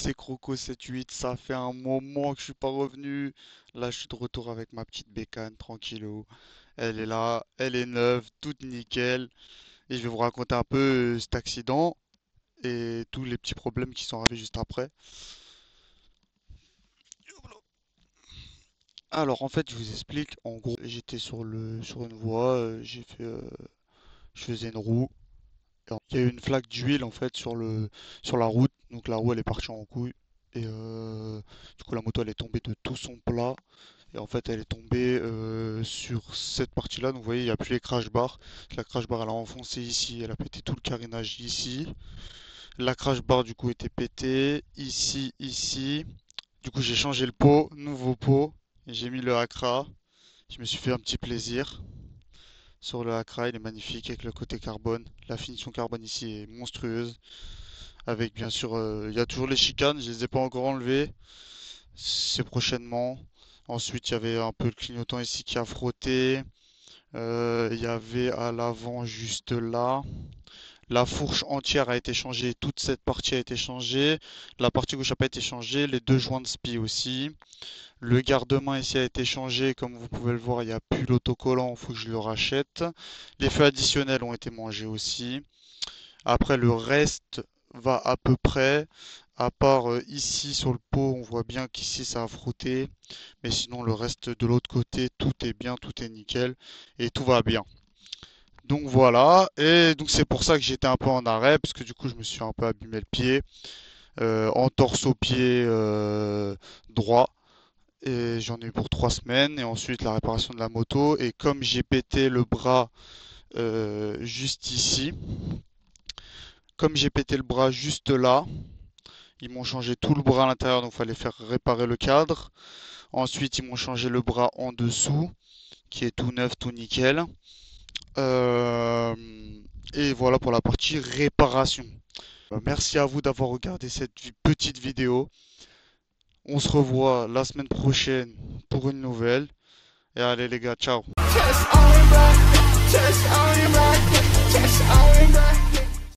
c'est Croco78, ça fait un moment que je suis pas revenu. Là, je suis de retour avec ma petite bécane, tranquillou. Elle est là, elle est neuve, toute nickel. Et je vais vous raconter un peu cet accident et tous les petits problèmes qui sont arrivés juste après. Alors, en fait, je vous explique. En gros, j'étais sur une voie, je faisais une roue. Il y a eu une flaque d'huile en fait sur la route, donc la roue elle est partie en couille et du coup la moto elle est tombée de tout son plat et en fait elle est tombée sur cette partie-là. Donc vous voyez il n'y a plus les crash bars. La crash bar elle a enfoncé ici, elle a pété tout le carénage ici. La crash bar du coup était pétée ici, ici. Du coup j'ai changé le pot, nouveau pot, et j'ai mis le Accra. Je me suis fait un petit plaisir. Sur le Accra, il est magnifique avec le côté carbone. La finition carbone ici est monstrueuse. Avec bien sûr, il y a toujours les chicanes, je les ai pas encore enlevées. C'est prochainement. Ensuite, il y avait un peu le clignotant ici qui a frotté. Il y avait à l'avant juste là. La fourche entière a été changée, toute cette partie a été changée. La partie gauche n'a pas été changée, les deux joints de spi aussi. Le garde-main ici a été changé, comme vous pouvez le voir, il n'y a plus l'autocollant, il faut que je le rachète. Les feux additionnels ont été mangés aussi. Après, le reste va à peu près, à part ici sur le pot, on voit bien qu'ici ça a frotté. Mais sinon, le reste de l'autre côté, tout est bien, tout est nickel et tout va bien. Donc voilà, et donc c'est pour ça que j'étais un peu en arrêt, parce que du coup je me suis un peu abîmé le pied, en torse au pied droit. Et j'en ai eu pour 3 semaines. Et ensuite la réparation de la moto. Et comme j'ai pété le bras juste ici, comme j'ai pété le bras juste là, ils m'ont changé tout le bras à l'intérieur, donc il fallait faire réparer le cadre. Ensuite, ils m'ont changé le bras en dessous, qui est tout neuf, tout nickel. Euh, et voilà pour la partie réparation. Merci à vous d'avoir regardé cette petite vidéo. On se revoit la semaine prochaine pour une nouvelle. Et allez les gars, ciao.